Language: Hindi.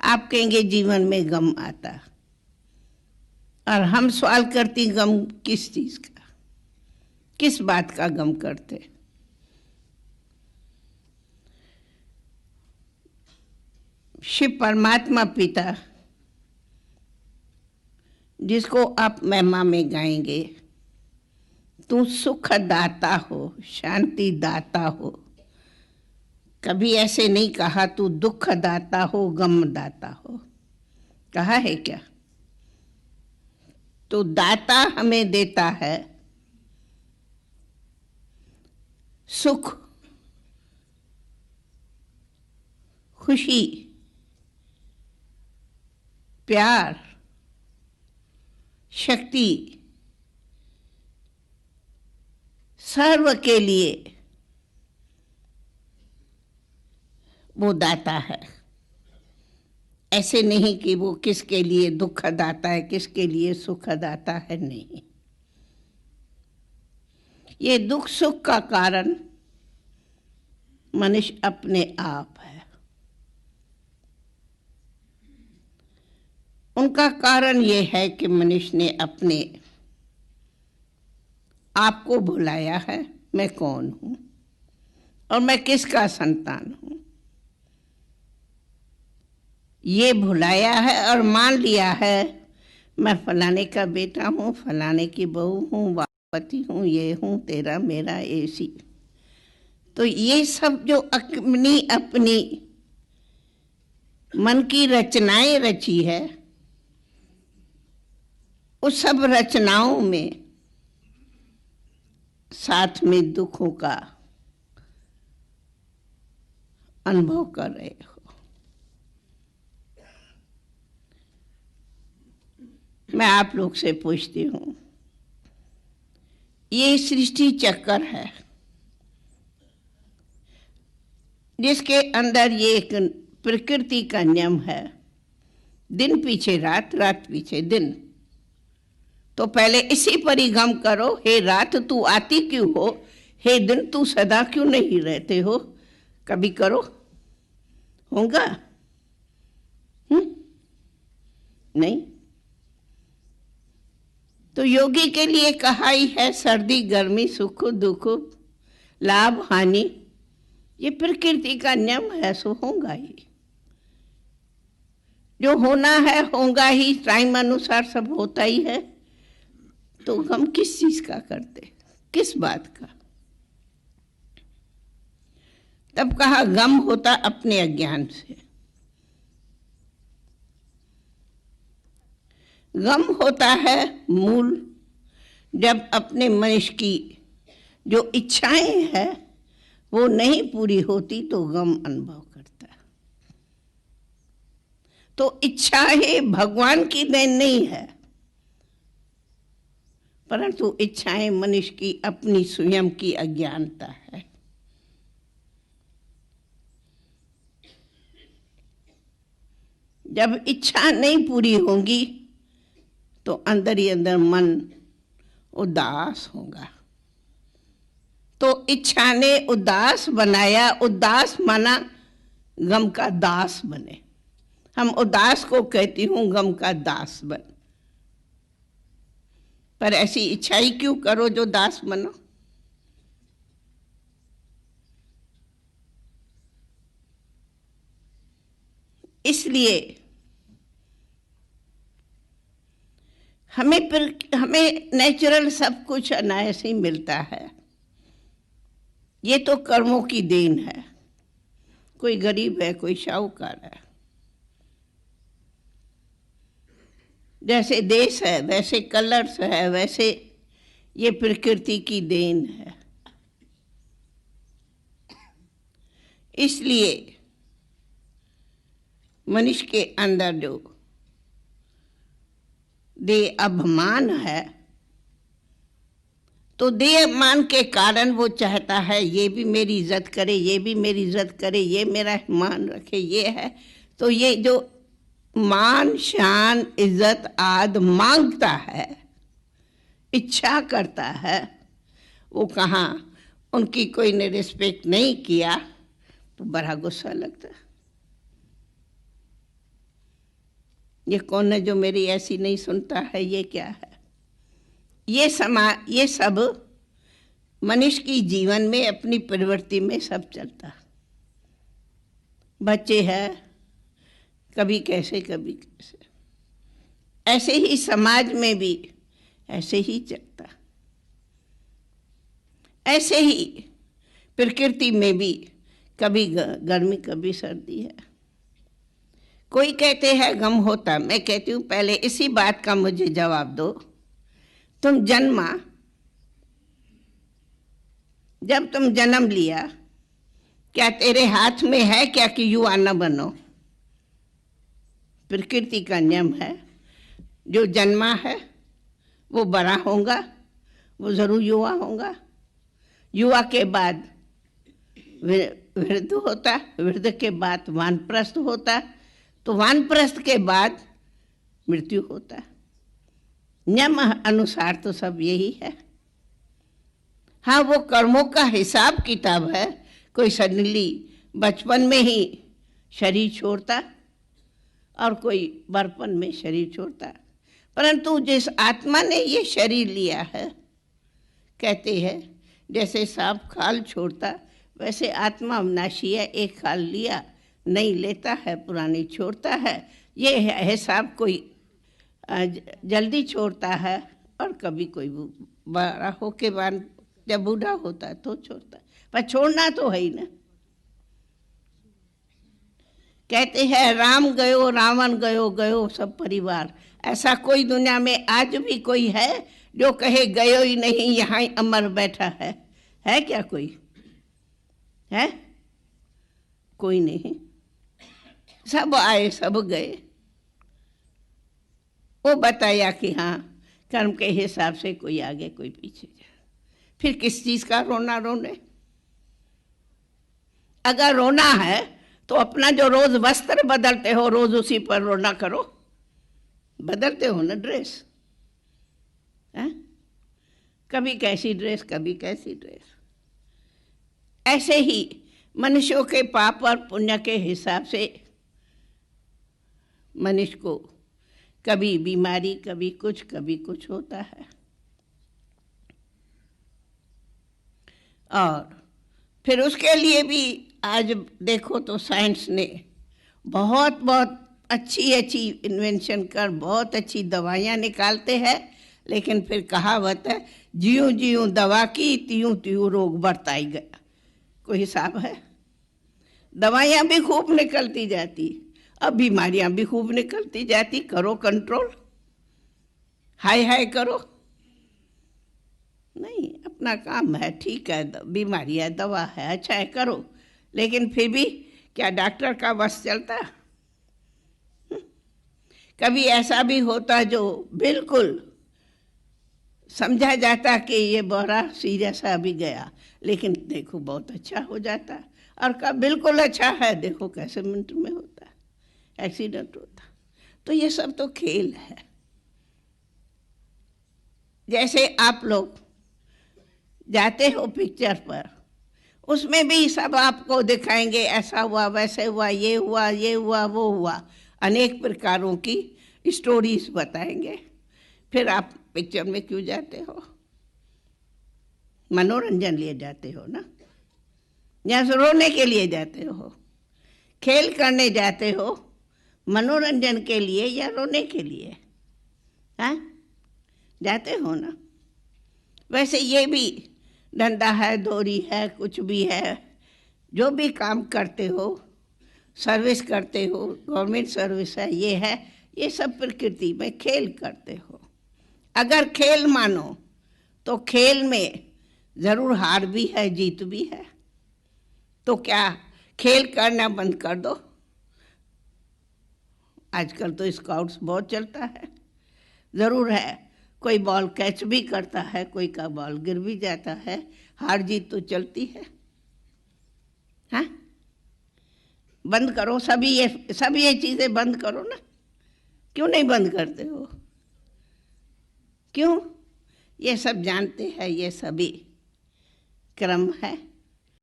आप कहेंगे जीवन में गम आता, और हम सवाल करती गम किस चीज का, किस बात का गम करते। शिव परमात्मा पिता, जिसको आप महिमा में गाएंगे, तू सुख दाता हो, शांति दाता हो। कभी ऐसे नहीं कहा तू दुख दाता हो, गम दाता हो, कहा है क्या? तो दाता हमें देता है सुख, खुशी, प्यार, शक्ति, सर्व के लिए वो दाता है। ऐसे नहीं कि वो किसके लिए दुख दाता है, किसके लिए सुख दाता है, नहीं। ये दुख सुख का कारण मनुष्य अपने आप है। उनका कारण ये है कि मनुष्य ने अपने आप को भुलाया है, मैं कौन हूं और मैं किसका संतान हूं। ये भुलाया है और मान लिया है मैं फलाने का बेटा हूँ, फलाने की बहू हूँ, पति हूँ, ये हूँ, तेरा मेरा ऐसी। तो ये सब जो अपनी अपनी मन की रचनाएं रची है, उस सब रचनाओं में साथ में दुखों का अनुभव कर रहे हो। मैं आप लोग से पूछती हूँ, ये सृष्टि चक्कर है जिसके अंदर ये एक प्रकृति का नियम है, दिन पीछे रात, रात पीछे दिन। तो पहले इसी पर ही गम करो, हे रात तू आती क्यों हो, हे दिन तू सदा क्यों नहीं रहते हो। कभी करो, होगा? नहीं। तो योगी के लिए कहा ही है सर्दी गर्मी सुख दुख लाभ हानि, ये प्रकृति का नियम है, सो होगा ही। जो होना है होगा ही, टाइम अनुसार सब होता ही है। तो हम किस चीज का करते, किस बात का? तब कहा गम होता अपने अज्ञान से। गम होता है मूल, जब अपने मनुष्य की जो इच्छाएं हैं वो नहीं पूरी होती तो गम अनुभव करता है। तो इच्छाएं भगवान की देन नहीं है, परंतु इच्छाएं मनुष्य की अपनी स्वयं की अज्ञानता है। जब इच्छा नहीं पूरी होगी तो अंदर ही अंदर मन उदास होगा। तो इच्छा ने उदास बनाया, उदास माना गम का दास बने। हम उदास को कहती हूं गम का दास बन। पर ऐसी इच्छा ही क्यों करो जो दास बनो। इसलिए हमें नेचुरल सब कुछ अनायास ही मिलता है। ये तो कर्मों की देन है। कोई गरीब है, कोई शाहूकार है। जैसे देश है, वैसे कलर्स है, वैसे ये प्रकृति की देन है। इसलिए मनुष्य के अंदर जो देह अभिमान है, तो देह मान के कारण वो चाहता है ये भी मेरी इज्जत करे, ये भी मेरी इज्जत करे, ये मेरा मान रखे, ये है। तो ये जो मान शान इज्जत आदि मांगता है, इच्छा करता है, वो कहाँ उनकी कोई ने रिस्पेक्ट नहीं किया तो बड़ा गुस्सा लगता है। ये कौन है जो मेरी ऐसी नहीं सुनता है, ये क्या है? ये सब मनुष्य की जीवन में, अपनी प्रवृत्ति में सब चलता। बच्चे हैं, कभी कैसे कभी कैसे। ऐसे ही समाज में भी ऐसे ही चलता। ऐसे ही प्रकृति में भी कभी गर्मी कभी सर्दी है। कोई कहते हैं गम होता, मैं कहती हूँ पहले इसी बात का मुझे जवाब दो। तुम जन्मा, जब तुम जन्म लिया, क्या तेरे हाथ में है क्या कि युवा न बनो? प्रकृति का नियम है, जो जन्मा है वो बड़ा होगा, वो जरूर युवा होगा। युवा के बाद वृद्ध होता, वृद्ध के बाद वानप्रस्थ होता, तो वानप्रस्थ के बाद मृत्यु होता। नियम अनुसार तो सब यही है। हाँ, वो कर्मों का हिसाब किताब है। कोई सडनली बचपन में ही शरीर छोड़ता और कोई बड़पन में शरीर छोड़ता, परंतु जिस आत्मा ने ये शरीर लिया है, कहते हैं जैसे सांप खाल छोड़ता, वैसे आत्मा अविनाशी है। एक खाल लिया, नहीं लेता है, पुरानी छोड़ता है। ये हिसाब कोई जल्दी छोड़ता है और कभी कोई बड़ा होके बाद जब बूढ़ा होता है तो छोड़ता है, पर छोड़ना तो है ही ना। कहते हैं राम गयो रावण गयो, गयो सब परिवार। ऐसा कोई दुनिया में आज भी कोई है जो कहे गयो ही नहीं, यहाँ ही अमर बैठा है? है क्या कोई? है? कोई नहीं। सब आए सब गए। वो बताया कि हाँ, कर्म के हिसाब से कोई आगे कोई पीछे जाए। फिर किस चीज का रोना रोने? अगर रोना है तो अपना जो रोज वस्त्र बदलते हो, रोज उसी पर रोना करो। बदलते हो ना ड्रेस, है? कभी कैसी ड्रेस, कभी कैसी ड्रेस। ऐसे ही मनुष्यों के पाप और पुण्य के हिसाब से मनुष्य को कभी बीमारी, कभी कुछ होता है। और फिर उसके लिए भी आज देखो तो साइंस ने बहुत बहुत अच्छी इन्वेंशन कर बहुत अच्छी दवाइयाँ निकालते हैं, लेकिन फिर कहावत है, ज्यों ज्यों दवा की त्यों त्यों रोग बढ़ता ही गया। कोई हिसाब है? दवाइयाँ भी खूब निकलती जाती, अब बीमारियाँ भी खूब निकलती जाती। करो कंट्रोल, हाय हाय करो नहीं। अपना काम है, ठीक है, बीमारी है, दवा है, अच्छा है, करो। लेकिन फिर भी क्या डॉक्टर का बस चलता? कभी ऐसा भी होता जो बिल्कुल समझा जाता कि ये बड़ा सीरियस अभी गया, लेकिन देखो बहुत अच्छा हो जाता। और कब बिल्कुल अच्छा है, देखो कैसे मिनट में होता है, एक्सीडेंट होता। तो ये सब तो खेल है। जैसे आप लोग जाते हो पिक्चर पर, उसमें भी सब आपको दिखाएंगे, ऐसा हुआ, वैसे हुआ, ये हुआ, ये हुआ, वो हुआ, अनेक प्रकारों की स्टोरीज बताएंगे। फिर आप पिक्चर में क्यों जाते हो? मनोरंजन लिए जाते हो ना, या रोने के लिए जाते हो? खेल करने जाते हो मनोरंजन के लिए या रोने के लिए? हाँ, जाते हो ना। वैसे ये भी धंधा है, दोरी है, कुछ भी है, जो भी काम करते हो, सर्विस करते हो, गवर्नमेंट सर्विस है, ये है, ये सब प्रकृति में खेल करते हो। अगर खेल मानो तो खेल में जरूर हार भी है, जीत भी है। तो क्या खेल करना बंद कर दो? आजकल तो स्काउट्स बहुत चलता है। जरूर है, कोई बॉल कैच भी करता है, कोई का बॉल गिर भी जाता है, हार जीत तो चलती है। हाँ, बंद करो सब ये चीजें बंद करो ना। क्यों नहीं बंद करते हो? क्यों? ये सब जानते हैं, ये सभी क्रम है।